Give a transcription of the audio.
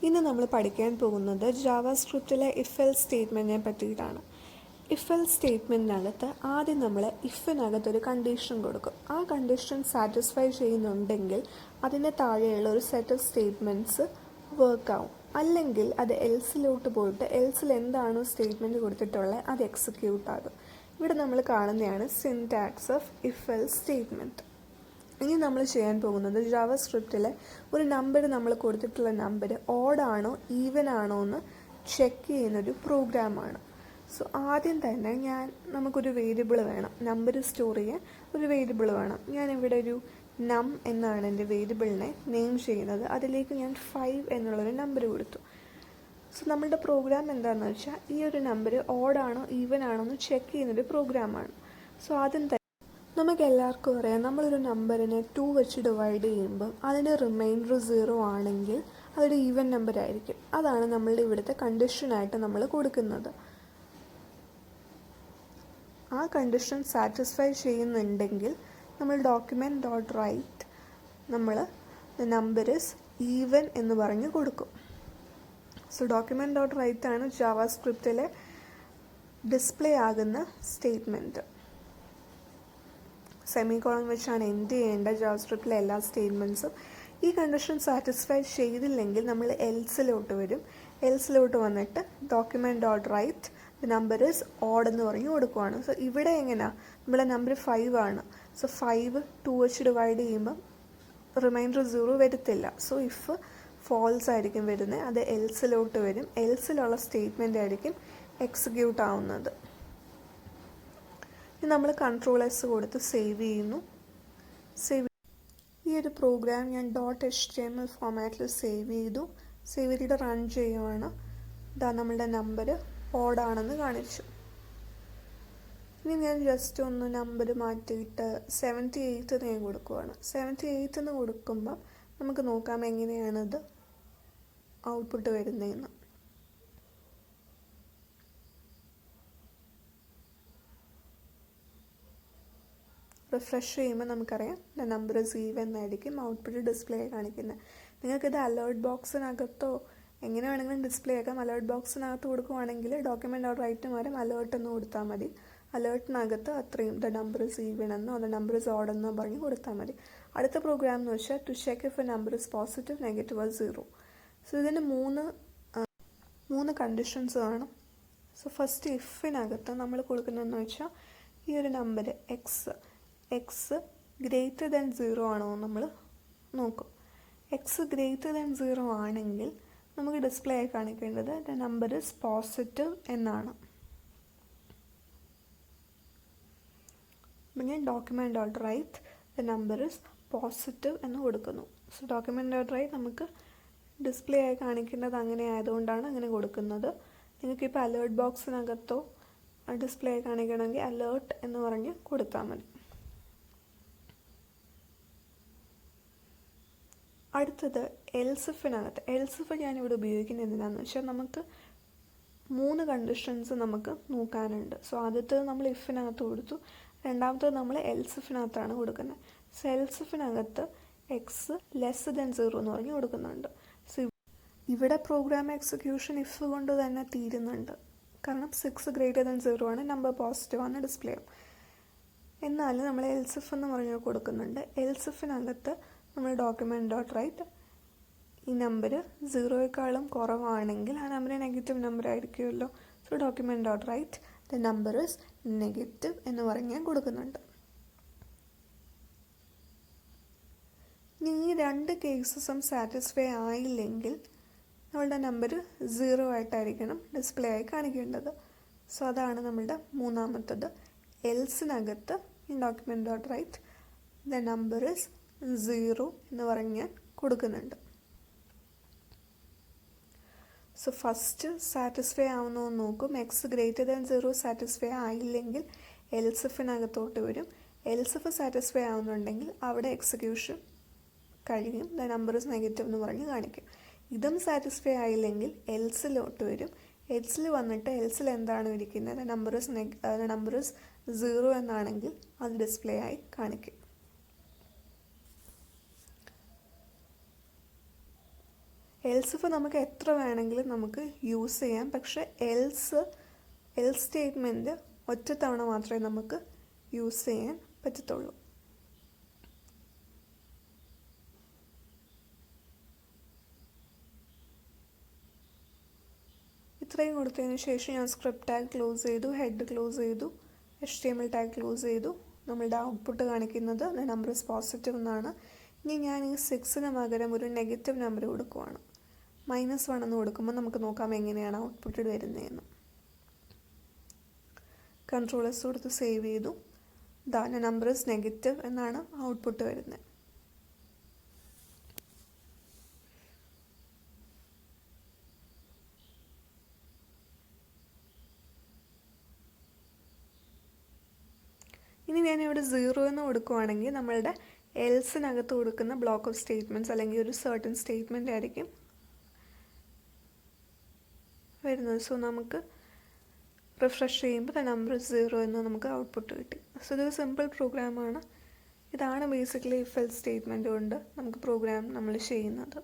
ഇന്ന് നമ്മൾ പഠിക്കാൻ പോകുന്നത് ജാവാസ്ക്രിപ്റ്റിലെ ഇഫ് എൽസ് സ്റ്റേറ്റ്മെൻറ്റിനെ പറ്റിയിട്ടാണ്. ഇഫ് എൽസ് സ്റ്റേറ്റ്മെൻറ്റിനകത്ത് ആദ്യം നമ്മൾ ഇഫിനകത്തൊരു കണ്ടീഷൻ കൊടുക്കും. ആ കണ്ടീഷൻ സാറ്റിസ്ഫൈ ചെയ്യുന്നുണ്ടെങ്കിൽ അതിൻ്റെ താഴെയുള്ള ഒരു സെറ്റ് ഓഫ് സ്റ്റേറ്റ്മെൻറ്റ്സ് വർക്കാവും. അല്ലെങ്കിൽ അത് എൽസിലോട്ട് പോയിട്ട് എൽസിൽ എന്താണോ സ്റ്റേറ്റ്മെൻറ്റ് കൊടുത്തിട്ടുള്ളത് അത് എക്സിക്യൂട്ട് ആകും. ഇവിടെ നമ്മൾ കാണുന്നതാണ് syntax of if else statement. ഇനി നമ്മൾ ചെയ്യാൻ പോകുന്നത് ജാവാസ്ക്രിപ്റ്റിലെ ഒരു നമ്പർ നമ്മൾ കൊടുത്തിട്ടുള്ള നമ്പർ ഓഡാണോ ഈവൻ ആണോ എന്ന് ചെക്ക് ചെയ്യുന്നൊരു പ്രോഗ്രാമാണ്. സോ ആദ്യം തന്നെ നമുക്കൊരു വേരിയബിൾ വേണം, നമ്പർ സ്റ്റോർ ചെയ്യാൻ ഒരു വേരിയബിൾ വേണം. ഞാനിവിടെ ഒരു നം എന്നാണ് എൻ്റെ വേരിയബിളിനെ നെയിം ചെയ്യുന്നത്. അതിലേക്ക് ഞാൻ 5 എന്നുള്ളൊരു നമ്പർ കൊടുത്തു. സോ നമ്മളുടെ പ്രോഗ്രാം എന്താണെന്ന് വെച്ചാൽ ഈ ഒരു നമ്പർ ഓഡാണോ ഈവൻ ആണോ എന്ന് ചെക്ക് ചെയ്യുന്നൊരു പ്രോഗ്രാമാണ്. സോ ആദ്യം നമുക്ക് എല്ലാവർക്കും അറിയാം, നമ്മളൊരു നമ്പറിനെ 2 വെച്ച് ഡിവൈഡ് ചെയ്യുമ്പോൾ അതിൻ്റെ റിമൈൻഡർ 0 ആണെങ്കിൽ അതൊരു ഈവൻ നമ്പർ ആയിരിക്കും. അതാണ് നമ്മളുടെ ഇവിടുത്തെ കണ്ടീഷനായിട്ട് നമ്മൾ കൊടുക്കുന്നത്. ആ കണ്ടീഷൻ സാറ്റിസ്ഫൈ ചെയ്യുന്നുണ്ടെങ്കിൽ നമ്മൾ document.write നമ്മൾ നമ്പർ ഇസ് ഈവൻ എന്ന് പറഞ്ഞ് കൊടുക്കും. സോ document.write ആണ് ജാവാസ്ക്രിപ്റ്റിലെ ഡിസ്പ്ലേ ആകുന്ന സ്റ്റേറ്റ്മെൻറ്റ്. സെമിക്കോളൻ വെച്ചാണ് എൻഡ് ചെയ്യേണ്ട ജാവാസ്ക്രിപ്റ്റിലെ എല്ലാ സ്റ്റേറ്റ്മെൻറ്റ്സും. ഈ കണ്ടീഷൻ സാറ്റിസ്ഫൈ ചെയ്തില്ലെങ്കിൽ നമ്മൾ എൽസിലോട്ട് വരും. എൽസിലോട്ട് വന്നിട്ട് document.write നമ്പർ ഇസ് ഓഡ് എന്ന് പറഞ്ഞ് കൊടുക്കുവാണ്. സോ ഇവിടെ എങ്ങനെയാണ്, നമ്മളെ നമ്പർ 5 ആണ്. സോ 5 2 വെച്ച് ഡിവൈഡ് ചെയ്യുമ്പം റിമൈൻഡർ 0 വരത്തില്ല. സോ ഇഫ് ഫോൾസ് ആയിരിക്കും വരുന്നത്, അത് എൽസിലോട്ട് വരും. എൽസിലുള്ള സ്റ്റേറ്റ്മെൻ്റ് ആയിരിക്കും എക്സിക്യൂട്ട് ആവുന്നത്. നമ്മൾ Ctrl+S കൊടുത്ത് സേവ് ചെയ്യുന്നു. ഈ ഒരു പ്രോഗ്രാം ഞാൻ .html ഫോമാറ്റിൽ സേവ് ചെയ്തു. സേവ് ചെയ്തിട്ട് റൺ ചെയ്യുവാണ്. ഇതാ നമ്മളുടെ നമ്പർ ഓഡാണെന്ന് കാണിച്ചു. ഇനി ഞാൻ ജസ്റ്റ് ഒന്ന് നമ്പർ മാറ്റിയിട്ട് 78 ഞാൻ കൊടുക്കുവാണ്. 78 എന്ന് കൊടുക്കുമ്പോൾ നമുക്ക് നോക്കാം എങ്ങനെയാണത് ഔട്ട്പുട്ട് വരുന്നതെന്ന്. റിഫ്രഷ് ചെയ്യുമ്പോൾ നമുക്കറിയാം നമ്പർ ഇസ് ഈവൻ എന്നായിരിക്കും ഔട്ട്പുട്ട് ഡിസ്പ്ലേ കാണിക്കുന്നത്. നിങ്ങൾക്കിത് അലേർട്ട് ബോക്സിനകത്തോ എങ്ങനെ വേണമെങ്കിലും ഡിസ്പ്ലേ ആക്കാം. അലേർട്ട് ബോക്സിനകത്ത് കൊടുക്കുവാണെങ്കിൽ document.write മാറും അലേർട്ട് എന്ന് കൊടുത്താൽ മതി. അലേർട്ടിനകത്ത് അത്രയും ദ നമ്പർ ഇസ് ഈവൻ എന്നോ അത് നമ്പർ ഇസ് ഓഡ് എന്നോ പറഞ്ഞ് കൊടുത്താൽ മതി. അടുത്ത പ്രോഗ്രാം എന്ന് വെച്ചാൽ to check if a number is positive, negative or 0. So ഇതിന് മൂന്ന് കണ്ടീഷൻസ് കാണും. സോ ഫസ്റ്റ് ഇഫിനകത്ത് നമ്മൾ കൊടുക്കുന്നതെന്ന് വെച്ചാൽ ഈ ഒരു നമ്പർ എക്സ് ഗ്രേറ്റർ ദാൻ 0 ആണോ നമ്മൾ നോക്കും. എക്സ് ഗ്രേറ്റർ ദാൻ 0 ആണെങ്കിൽ നമുക്ക് ഡിസ്പ്ലേ ആയി കാണിക്കേണ്ടത് ദ നമ്പർ ഇസ് പോസിറ്റീവ് എന്നാണ്. അപ്പം ഞാൻ document.write the number is positive എന്ന് കൊടുക്കുന്നു. സോ document.write നമുക്ക് ഡിസ്പ്ലേ ആയി കാണിക്കേണ്ടത് അങ്ങനെ ആയതുകൊണ്ടാണ് അങ്ങനെ കൊടുക്കുന്നത്. നിങ്ങൾക്കിപ്പോൾ അലേർട്ട് ബോക്സിനകത്തോ ഡിസ്പ്ലേ ആയി കാണിക്കണമെങ്കിൽ അലേർട്ട് എന്ന് പറഞ്ഞ് കൊടുത്താൽ മതി. അടുത്തത് എൽസിഫിനകത്ത്. എൽസിഫ് ഞാനിവിടെ ഉപയോഗിക്കുന്നത് എന്തിനാണെന്ന് വെച്ചാൽ നമുക്ക് 3 കണ്ടീഷൻസ് നമുക്ക് നോക്കാനുണ്ട്. സോ ആദ്യത്തേത് നമ്മൾ ഇഫിനകത്ത് കൊടുത്തു, രണ്ടാമത്തേത് നമ്മൾ എൽസിഫിനകത്താണ് കൊടുക്കുന്നത്. സോ എൽസിഫിനകത്ത് എക്സ് ലെസ് ദാൻ 0 എന്ന് പറഞ്ഞ് കൊടുക്കുന്നുണ്ട്. സോ ഇവിടെ പ്രോഗ്രാം എക്സിക്യൂഷൻ ഇഫ് കൊണ്ട് തന്നെ തീരുന്നുണ്ട്. കാരണം 6 ഗ്രേറ്റർ ദാൻ 0 ആണ്, നമ്പർ പോസിറ്റീവ് ആണ് ഡിസ്പ്ലേ ആവും. എന്നാൽ നമ്മൾ എൽസിഫ് എന്ന് പറഞ്ഞ് കൊടുക്കുന്നുണ്ട്. എൽസിഫിനകത്ത് നമ്മൾ document.write ഈ നമ്പർ 0യേക്കാളും കുറവാണെങ്കിൽ ആ നമ്പർ നെഗറ്റീവ് നമ്പർ ആയിരിക്കുമല്ലോ. So document.write the number is negative എന്ന് പറഞ്ഞ് കൊടുക്കുന്നുണ്ട്. ഇനി ഈ 2 കേസസും സാറ്റിസ്ഫൈ ആയില്ലെങ്കിൽ നമ്മളുടെ നമ്പർ 0 ആയിട്ടായിരിക്കണം ഡിസ്പ്ലേ ആയി കാണിക്കേണ്ടത്. സോ അതാണ് നമ്മളുടെ മൂന്നാമത്തത്. എൽസിനകത്ത് ഈ document.write ദ നമ്പർ ഇസ് 0 എന്ന് പറഞ്ഞ് കൊടുക്കുന്നുണ്ട്. സോ ഫസ്റ്റ് സാറ്റിസ്ഫൈ ആവുന്നോ എന്ന് നോക്കും. എക്സ് ഗ്രേറ്റർ ദാൻ 0 സാറ്റിസ്ഫൈ ആയില്ലെങ്കിൽ എൽസിഫിനകത്തോട്ട് വരും. എൽസിഫ് സാറ്റിസ്ഫൈ ആവുന്നുണ്ടെങ്കിൽ അവിടെ എക്സിക്യൂഷൻ കഴിയും, ദ നമ്പർ ഇസ് നെഗറ്റീവ് എന്ന് പറഞ്ഞ് കാണിക്കും. ഇതും സാറ്റിസ്ഫൈ ആയില്ലെങ്കിൽ എൽസിലോട്ട് വരും. എൽസിൽ വന്നിട്ട് എൽസിൽ എന്താണ് ഇരിക്കുന്നത്, നമ്പർ ഇസ് 0 എന്നാണെങ്കിൽ അത് ഡിസ്പ്ലേ ആയി കാണിക്കും. എൽസ് ഇഫ് നമുക്ക് എത്ര വേണമെങ്കിലും നമുക്ക് യൂസ് ചെയ്യാം. പക്ഷേ എൽ സ്റ്റേറ്റ്മെൻറ്റ് ഒറ്റ തവണ മാത്രമേ നമുക്ക് യൂസ് ചെയ്യാൻ പറ്റത്തുള്ളൂ. ഇത്രയും കൊടുത്തതിന് ശേഷം ഞാൻ സ്ക്രിപ്റ്റ് ടാഗ് ക്ലോസ് ചെയ്തു, ഹെഡ് ക്ലോസ് ചെയ്തു, HTML ടാഗ് ക്ലോസ് ചെയ്തു. നമ്മളുടെ ഔട്ട്പുട്ട് കാണിക്കുന്നത് നമ്പർ ഇസ് പോസിറ്റീവ് എന്നാണ്. ഇനി ഞാൻ ഈ 6ന് പകരം ഒരു നെഗറ്റീവ് നമ്പർ കൊടുക്കുവാണ്. -1 എന്ന് കൊടുക്കുമ്പോൾ നമുക്ക് നോക്കാം എങ്ങനെയാണ് ഔട്ട്പുട്ട് വരുന്നതെന്ന്. കൺട്രോൾ S കൊടുത്ത് സേവ് ചെയ്തു. നമ്പർ ഇസ് നെഗറ്റീവ് എന്നാണ് ഔട്ട്പുട്ട് വരുന്നത്. ഇനി ഞാനിവിടെ 0 എന്ന് കൊടുക്കുവാണെങ്കിൽ നമ്മളുടെ എൽസിനകത്ത് കൊടുക്കുന്ന ബ്ലോക്ക് ഓഫ് സ്റ്റേറ്റ്മെൻറ്റ്സ് അല്ലെങ്കിൽ ഒരു സർട്ടൻ സ്റ്റേറ്റ്മെൻ്റ് ആയിരിക്കും വരുന്നത്. സോ നമുക്ക് റിഫ്രഷ് ചെയ്യുമ്പോൾ നമ്പർ 0 എന്ന് നമുക്ക് ഔട്ട്പുട്ട് കിട്ടി. സോ ഇതൊരു സിമ്പിൾ പ്രോഗ്രാമാണ്. ഇതാണ് ബേസിക്കലി ഇഫ് എൽസ് സ്റ്റേറ്റ്മെൻറ്റ് കൊണ്ട് നമുക്ക് പ്രോഗ്രാം നമ്മൾ ചെയ്യുന്നത്.